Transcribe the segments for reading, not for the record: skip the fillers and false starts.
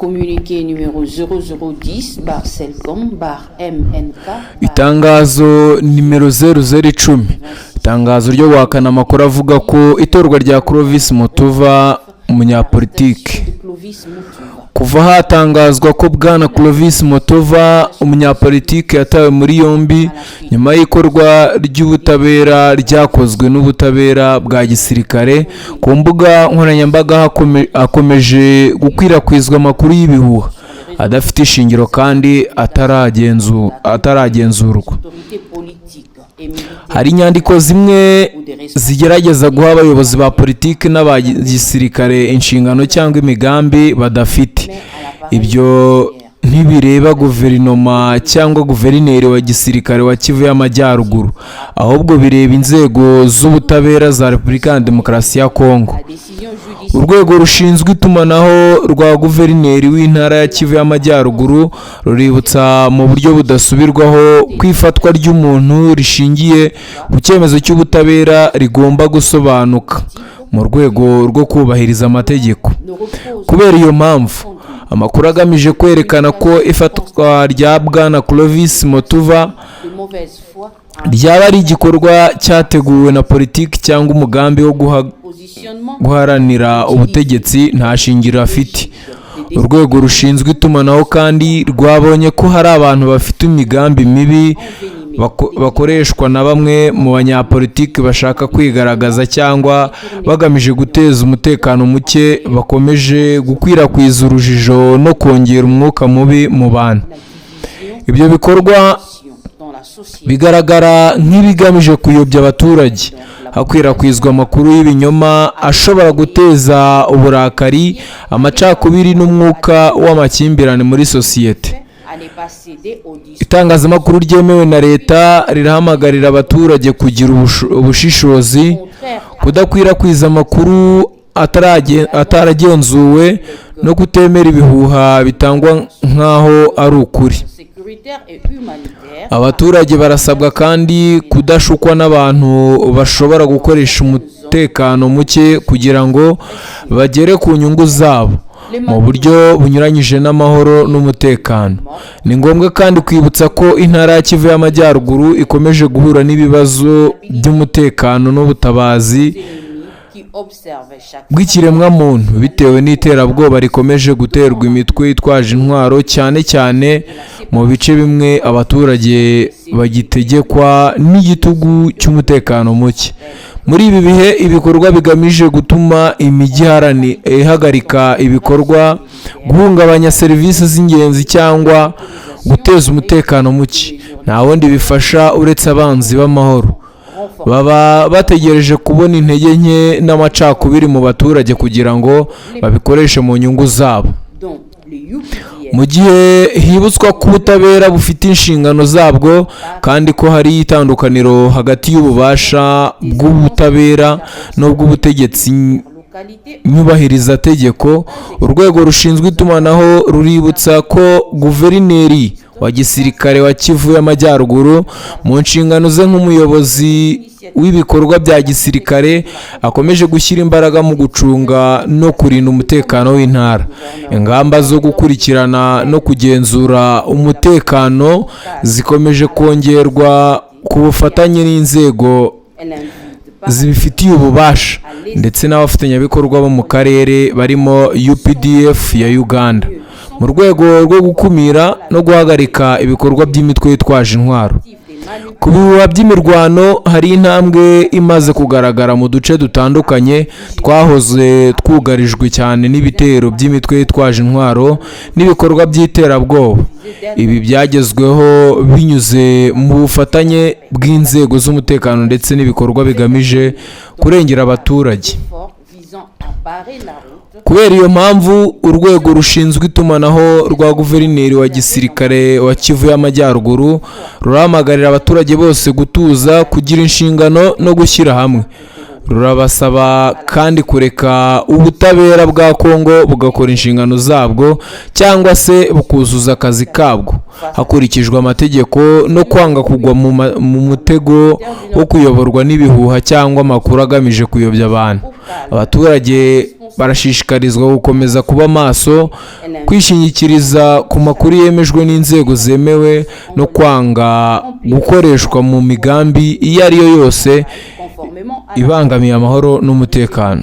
Communiqué numéro 0010/Celcom/MNK. Itangazo nimero 0010. Itangazo ryo guhakana amakuru avuga ko itorwa rya Clovis Mutuva umunyapolitiki. Kuva hatangazwa ko bwana Clovis Mutuva umunyapolitiki yatawe muri yombi nyuma y'ikorwa ry'ubutabera ryakozwe n'ubutabera bwa gisirikare ku mbuga nkoranyambaga hakomeje gukwirakwizwa amakuru y'ibihuha adafite ishingiro kandi ataragenzurwa. Hari inyandiko zimwe zigerageza guha abayobozi ba politiki n'aba gisirikare inshingano cyangwa imigambi badafite. Ibyo ntibireba guverinoma cyangwa guverineri wa gisirikare wa Kivu y'Amajyaruguru, ahubwo bireba inzego z'ubutabera za Repubulika ya Demokarasi ya Kongo. Urwego rushinzwe itumanaho rwa guverineri w'intara ya Kivu y'Amajyaruguru ruributsa mu buryo budasubirwaho kwifatwa ry'umuntu rishingiye ku cyemezo cy'ubutabera rigomba gusobanuka mu rwego rwo kubahiriza amategeko. Kubera iyo mpamvu, amakuru agamije kwerekana ko ifatwa rya bwana Clovis Mutuva ryaba ari igikorwa cyateguwe na politiki cyangwa umugambi wo guharanira ubutegetsi nta shingiro afite. Urwego rushinzwe itumanaho kandi rwabonye ko hari abantu bafite imigambi mibi bakoreshwa na bamwe mu banyapolitiki bashaka kwigaragaza cyangwa bagamije guteza umutekano muke, bakomeje gukwirakwiza urujijo no kongera umwuka mubi mu bantu. Ibyo bikorwa bigaragara nk'ibigamije kuyobya abaturage, hakwirakwizwa amakuru y'ibinyoma ashobora guteza uburakari, amacakubiri n'umwuka w'amakimbirane muri sosiyete. Itangazamakuru ryemewe na leta rirahamagarira abaturage kugira ubushishozi, kudakwirakwiza amakuru ataragenzuwe no kutemera ibihuha bitangwa nk'aho ari ukuri. Abaturage barasabwa kandi kudashukwa n'abantu bashobora gukoresha umutekano muke kugira ngo bagere ku nyungu zabo mu buryo bunyuranyije n'amahoro n'umutekano. Ni ngombwa kandi kwibutsa ko intara ya Kivu y'Amajyaruguru ikomeje guhura n'ibibazo by'umutekano n'ubutabazi bw'ikiremwamuntu bitewe n'iterabwoba rikomeje guterwa imitwe yitwaje intwaro, cyane cyane mu bice bimwe abaturage bagitegekwa n'igitugu cy'umutekano muke. Muri ibi bihe, ibikorwa bigamije gutuma imijyi ihagarika ibikorwa, guhungabanya serivisi z'ingenzi cyangwa guteza umutekano muke, nta wundi bifasha uretse abanzi b'amahoro. Baba bategereje kubona intege nke n'amacakubiri mu baturage kugira ngo babikoreshe mu nyungu zabo. Mu gihe hibutswa ko ubutabera bufite inshingano zabwo kandi ko hari itandukaniro hagati y'ububasha bw'ubutabera n'ubw'ubutegetsi nyubahiriza tegeko, urwego rushinzwe itumanaho ruributsa ko guverineri wa gisirikare wa Kivu y'Amajyaruguru mu nshingano ze nk'umuyobozi w'ibikorwa bya gisirikare akomeje gushyira imbaraga mu gucunga no kurinda umutekano w'intara. Ingamba zo gukurikirana no kugenzura umutekano zikomeje kongerwa ku bufatanye n'inzego zibifitiye ububasha ndetse n'abafatanyabikorwa bo mu karere barimo UPDF ya Uganda mu rwego rwo gukumira no guhagarika ibikorwa by'imitwe yitwaje intwaro. Ku bihuha by'imirwano, hari intambwe imaze kugaragara mu duce dutandukanye twahoze twugarijwe cyane n'ibitero by'imitwe yitwaje intwaro n'ibikorwa by'iterabwoba. Ibi byagezweho binyuze mu bufatanye bw'inzego z'umutekano ndetse n'ibikorwa bigamije kurengera abaturage. Kubera iyo mpamvu, urwego rushinzwe itumanaho rwa guverineri wa gisirikare wa Kivu y'Amajyaruguru rurahamagarira abaturage bose gutuza, kugira inshingano no gushyira hamwe. rurabasaba kandi kureka ubutabera bwa Kongo bugakora inshingano zabwo cyangwa se bukuzuza akazi kabwo hakurikijwe amategeko no kwanga kugwa mu mutego wo kuyoborwa n'ibihuha cyangwa amakuru agamije kuyobya abantu. Abaturage barashishikarizwa gukomeza kuba maso, kwishingikiriza ku makuru yemejwe n'inzego zemewe no kwanga gukoreshwa mu migambi iyo ari yo yose ibangamiye amahoro n'umutekano.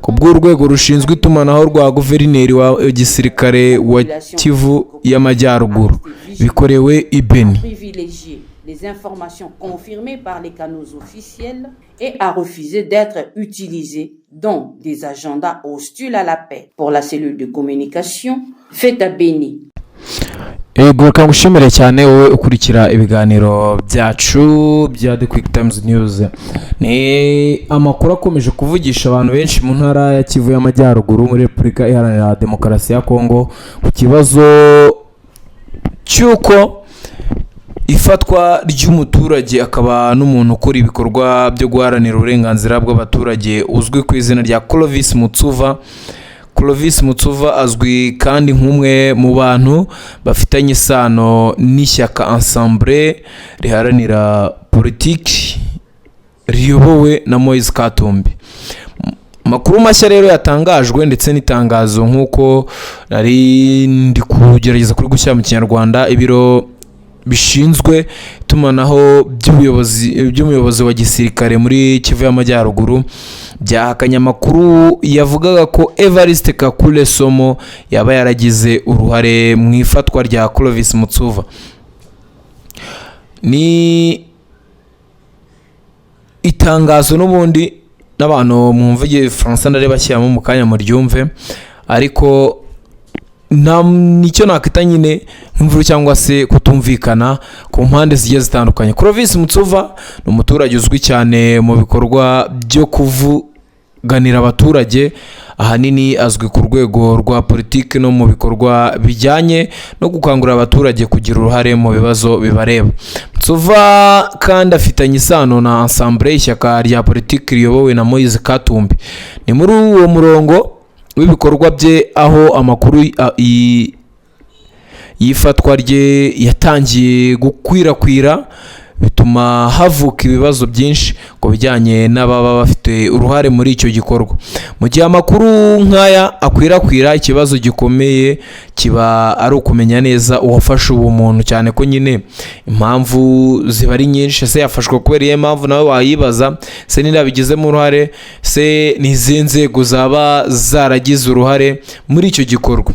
Ku bw'urwego rushinzwe itumanaho rwa guverineri wa gisirikare wa Kivu y'Amajyaruguru bikorewe i Beni. Les informations confirmées par les canaux officiels et a refusé d'être utilisées dans des agendas hostiles à la paix pour la cellule de communication faite à Beni. Ego kangushimire cyane wowe ukurikira ibiganiro byacu bya The Quick Times News. Ni amakuru akomeje kuvugisha abantu benshi mu ntara ya Kivu y'Amajyaruguru muri Repubulika Iharanira Demokarasi ya Kongo ku kibazo cy'uko ifatwa ry'umuturage akaba n'umuntu ukora ibikorwa byo guharanira uburenganzira bw'abaturage uzwi ku izina rya Clovis Mutsuva. Clovis Mutsuva azwi kandi nk'umwe mu bantu bafitanye isano n'ishyaka Ensemble riharanira politiki riyobowe na Moise Katumbi. Makuru mashya rero yatangajwe ndetse n'itangazo nk'uko nari ndi kugerageza kuri gushyira mu Kinyarwanda. Ibiro bishinzwe itumanaho by'umuyobozi wa gisirikare muri Kivu y'Amajyaruguru byahakanye amakuru yavugaga ko Evariste Kakule Somo yaba yaragize uruhare mu ifatwa rya Clovis Mutsuva. Ni itangazo n'ubundi n'abantu mwumvige François ndare bashyiramo mu kanya mu ryumve, ariko nicyo nakita nyine nk'imvuru cyangwa se kutumvikana ku mpande zigiye zitandukanye. Clovis Mutsuva ni umuturage uzwi cyane mu bikorwa byo kuvuganira abaturage, ahanini azwi ku rwego rwa politiki no mu bikorwa bijyanye no gukangurira abaturage kugira uruhare mu bibazo bibareba. Mutsuva kandi afitanye isano na Ensemble, ishyaka rya politiki riyobowe na Moise Katumbi. Ni muri uwo murongo w'ibikorwa bye aho amakuru yifatwa rye yatangiye gukwirakwira, bituma havuka ibibazo byinshi ku bijyanye n'ababa bafite uruhare muri icyo gikorwa. Mu gihe amakuru nk'aya akwirakwira, ikibazo gikomeye kiba ari ukumenya neza uwafashe uwo muntu, cyane ko nyine impamvu ziba ari nyinshi. Se yafashwe kubera iyo mpamvu nawe wayibaza, se nirabigizemo uruhare, se n'izi nzego zaba zaragize uruhare muri icyo gikorwa.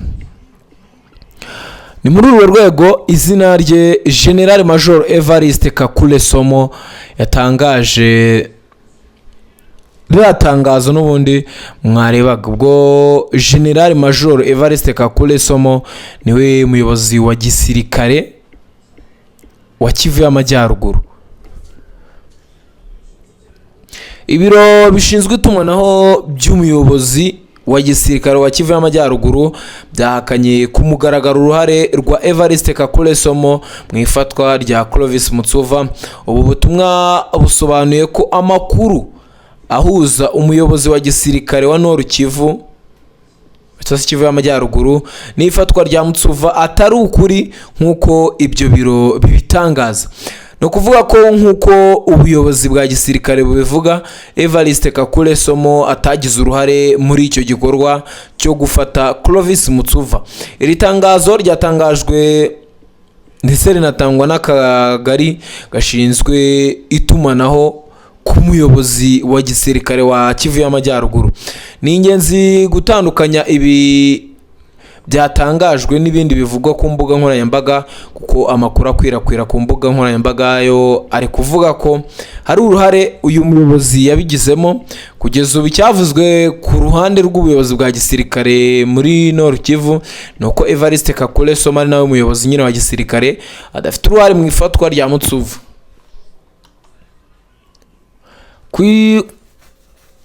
Ni muri urwo rwego izina rye General Major Evariste Kakule Somo yatangaje ririya tangazo n'ubundi mwarebaga. Ubwo General Major Evariste Kakule Somo niwe muyobozi wa gisirikare wa Kivu y'Amajyaruguru. Ibiro bishinzwe itumanaho by'umuyobozi wa gisirikare wa Kivu y'Amajyaruguru byahakanye ku mugaragaro uruhare rwa Evariste Kakule Somo mu ifatwa rya Clovis Mutsuva. Ubu butumwa busobanuye ko amakuru ahuza umuyobozi wa gisirikare wa Nord Kivu Kivu y'Amajyaruguru n'ifatwa rya Mutsuva atari ukuri nk'uko ibyo biro bibitangaza. No kuvuga ko nk'uko ubuyobozi bwa gisirikare bubivuga, Evariste Kakule Somo atagize uruhare muri icyo gikorwa cyo gufata Clovis Mutsuva. Iri tangazo ryatangajwe ndetse rinatangwa n'akagari gashinzwe itumanaho ku muyobozi wa gisirikare wa Kivu y'Amajyaruguru. Ni ingenzi gutandukanya ibi byatangajwe n'ibindi bivugwa ku mbuga nkoranyambaga, kuko amakuru akwirakwira ku mbuga nkoranyambaga yo ari kuvuga ko hari uruhare uyu muyobozi yabigizemo. Kugeza ubu cyavuzwe ku ruhande rw'ubuyobozi bwa gisirikare muri Nord Kivu nuko Evariste Kakule Somo ari nawe muyobozi nyine wa gisirikare adafite uruhare mu ifatwa rya Mutsuva.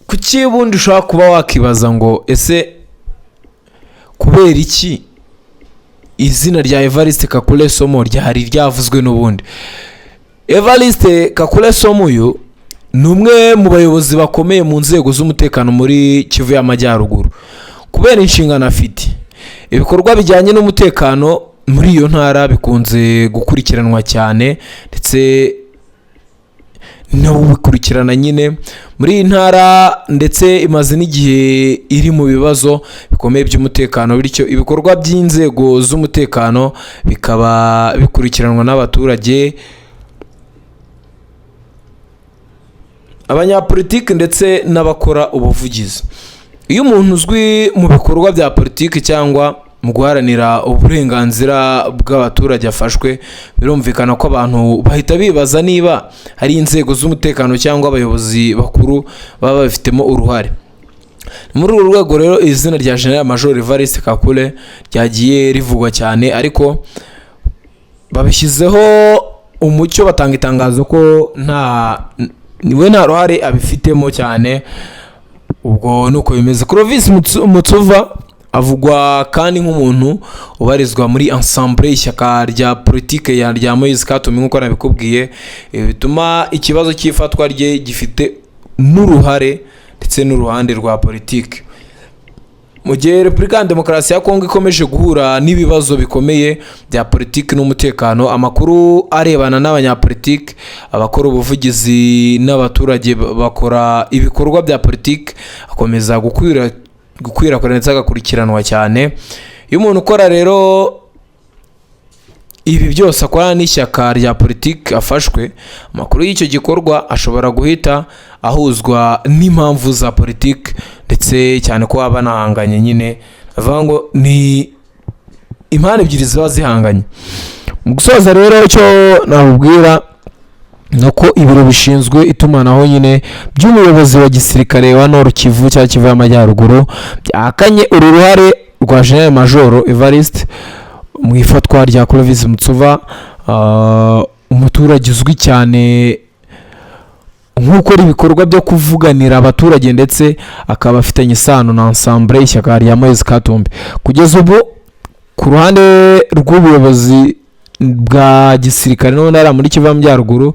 Kuki bundi ushobora kuba wakibaza ngo ese kubera iki izina rya Evariste Kakule Somo ryari ryavuzwe n'ubundi? Evariste Kakule Somo uyu ni umwe mu bayobozi bakomeye mu nzego z'umutekano muri Kivu y'Amajyaruguru. Kubera inshingano afite, ibikorwa bijyanye n'umutekano muri iyo ntara bikunze gukurikiranwa cyane, ndetse nawe ubikurikirana nyine muri iyi ntara, ndetse imaze n'igihe iri mu bibazo bikomeye by'umutekano, bityo ibikorwa by'inzego z'umutekano bikaba bikurikiranwa n'abaturage, abanyapolitiki ndetse n'abakora ubuvugizi. Iyo umuntu uzwi mu bikorwa bya politiki cyangwa mu guharanira uburenganzira bw'abaturage afashwe, birumvikana ko abantu bahita bibaza niba hari inzego z'umutekano cyangwa abayobozi bakuru baba babifitemo uruhare. Muri uru rwego rero izina rya General Major Evariste Kakule ryagiye rivugwa cyane, ariko babishyizeho umucyo, batanga itangazo ko niwe nta ruhare abifitemo cyane. Ubwo nuko bimeze. Clovis Mutsuva avugwa kandi nk'umuntu ubarizwa muri ensemble y'ishyaka rya politike rya Moise Katumbi nk'uko nabikubwiye, bituma ikibazo cy'ifatwa rye gifite n'uruhare ndetse n'uruhande rwa politike. Mu gihe Repubulika ya Demokarasi ya Kongo ikomeje guhura n'ibibazo bikomeye bya politiki n'umutekano, amakuru arebana n'abanyapolitiki, abakora ubuvugizi n'abaturage bakora ibikorwa bya politiki akomeza gukwirakwira ndetse agakurikiranwa cyane. Iyo umuntu ukora rero ibi byose akora n'ishyaka rya politiki afashwe, amakuru y'icyo gikorwa ashobora guhita ahuzwa n'impamvu za politiki, ndetse cyane ko baba banahanganye. Nyine avuga ngo ni impande ebyiri ziba zihanganye. Mu gusoza rero icyo nabubwira nuko ibiro bishinzwe itumanaho nyine by'umuyobozi wa gisirikare wa Nord Kivu cyangwa Kivu y'Amajyaruguru byahakanye uru ruhare rwa General Major Evariste mu ifatwa rya Clovis Mutsuva, umuturage uzwi cyane nk'ukora ibikorwa byo kuvuganira abaturage, ndetse akaba afitanye isano na ensemble y'ishyaka rya Moise Katumbi. Kugeza ubu ku ruhande rw'ubuyobozi bwa gisirikare no ntara muri Kivu y'Amajyaruguru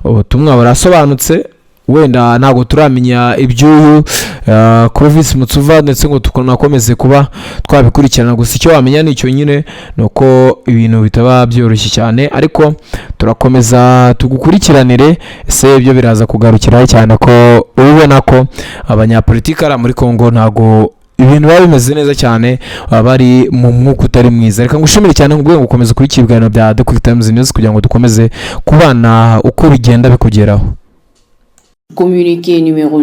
ubutumwa burasobanutse, wenda ntabwo turamenya iby'uyu Clovis Mutsuva ndetse ngo tunakomeze kuba twabikurikirana. Gusa icyo wamenya nicyo nyine, nuko ibintu bitaba byoroshye cyane, ariko turakomeza tugukurikiranire. Ese ibyo biraza kugarukiraho cyane ko ubona ko abanyapolitiki ari muri Kongo ntabwo ibintu biba bimeze neza cyane, bari mu mwuka utari mwiza. Reka ngushimire cyane ngo gukomeza kuri ibiganiro bya The Quick Times News kugira ngo dukomeze kubana uko bigenda bikugeraho. Communiqué numéro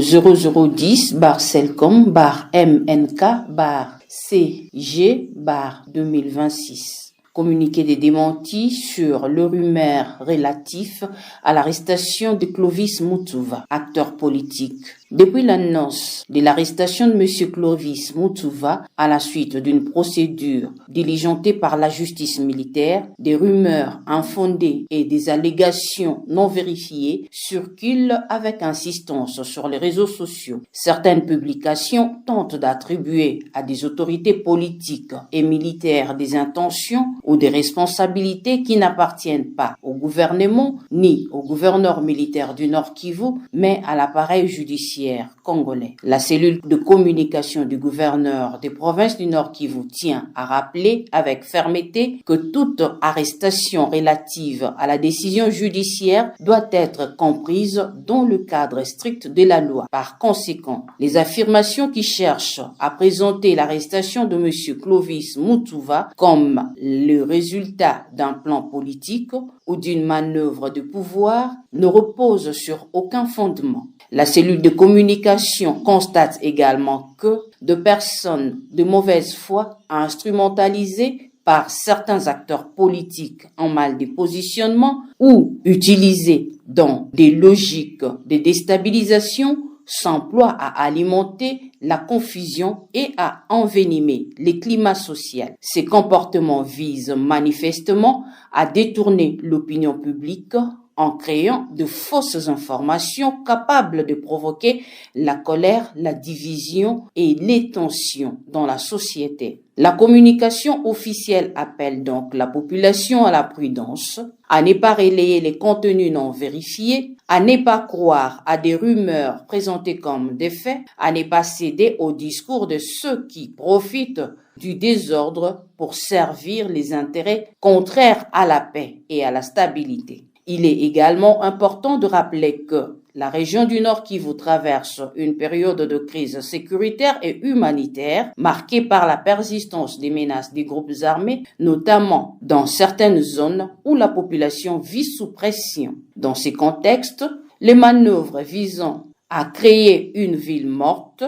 0010-MNK-CG-2026. Communiqué de démenti sur le rumeur relatif à l'arrestation de Clovis Mutsuva, acteur politique. Depuis l'annonce de l'arrestation de M. Clovis Mutsuva à la suite d'une procédure diligentée par la justice militaire, des rumeurs infondées et des allégations non vérifiées circulent avec insistance sur les réseaux sociaux. Certaines publications tentent d'attribuer à des autorités politiques et militaires des intentions ou des responsabilités qui n'appartiennent pas au gouvernement ni au gouverneur militaire du Nord Kivu, mais à l'appareil judiciaire congolais. La cellule de communication du gouverneur des provinces du Nord Kivu tient à rappeler avec fermeté que toute arrestation relative à la décision judiciaire doit être comprise dans le cadre strict de la loi. Par conséquent, les affirmations qui cherchent à présenter l'arrestation de M. Clovis Mutsuva comme le résultat d'un plan politique ou d'une manœuvre de pouvoir ne reposent sur aucun fondement. La cellule de communication constate également que de personnes de mauvaise foi instrumentalisées par certains acteurs politiques en mal de positionnement ou utilisées dans des logiques de déstabilisation s'emploient à alimenter la confusion et à envenimer le climat social. Ces comportements visent manifestement à détourner l'opinion publique en créant de fausses informations capables de provoquer la colère, la division et les tensions dans la société. La communication officielle appelle donc la population à la prudence, à ne pas relayer les contenus non vérifiés, à ne pas croire à des rumeurs présentées comme des faits, à ne pas céder au discours de ceux qui profitent du désordre pour servir les intérêts contraires à la paix et à la stabilité. Il est également important de rappeler que la région du Nord Kivu traverse une période de crise sécuritaire et humanitaire marquée par la persistance des menaces des groupes armés, notamment dans certaines zones où la population vit sous pression. Dans ces contextes, les manœuvres visant à créer une ville morte,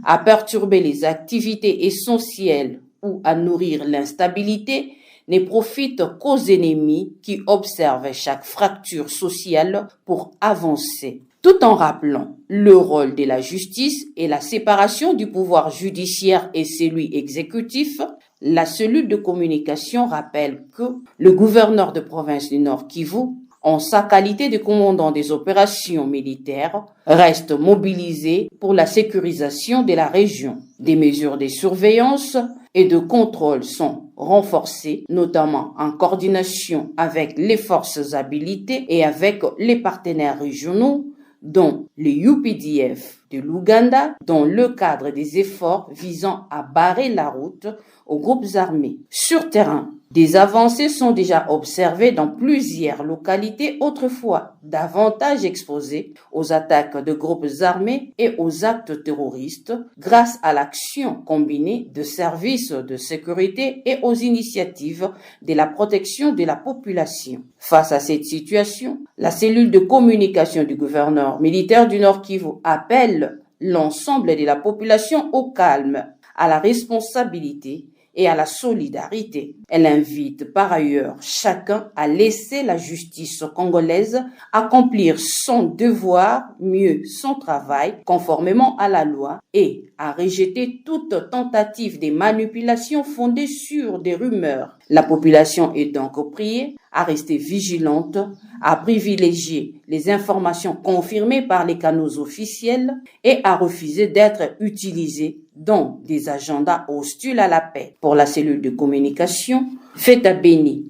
à perturber les activités essentielles ou à nourrir l'instabilité ne profitent qu'aux ennemis qui observent chaque fracture sociale pour avancer, tout en rappelant le rôle de la justice et la séparation du pouvoir judiciaire et celui exécutif. La cellule de communication rappelle que le gouverneur de province du Nord Kivu, en sa qualité de commandant des opérations militaires, reste mobilisé pour la sécurisation de la région. Des mesures de surveillance et de contrôle sont renforcées, notamment en coordination avec les forces habilitées et avec les partenaires régionaux, dont les UPDF de l'Ouganda, dans le cadre des efforts visant à barrer la route aux groupes armés. Sur terrain, des avancées sont déjà observées dans plusieurs localités autrefois davantage exposées aux attaques de groupes armés et aux actes terroristes grâce à l'action combinée de services de sécurité et aux initiatives de la protection de la population. Face à cette situation, la cellule de communication du gouverneur militaire du Nord Kivu appelle l'ensemble de la population au calme, à la responsabilité et à la solidarité. Elle invite par ailleurs chacun à laisser la justice congolaise accomplir son devoir, mieux son travail, conformément à la loi, et à rejeter toute tentative de manipulation fondée sur des rumeurs. La population est donc priée à rester vigilante, à privilégier les informations confirmées par les canaux officiels et à refuser d'être utilisées dans des agendas hostiles à la paix. Pour la cellule de communication, Feta Beni,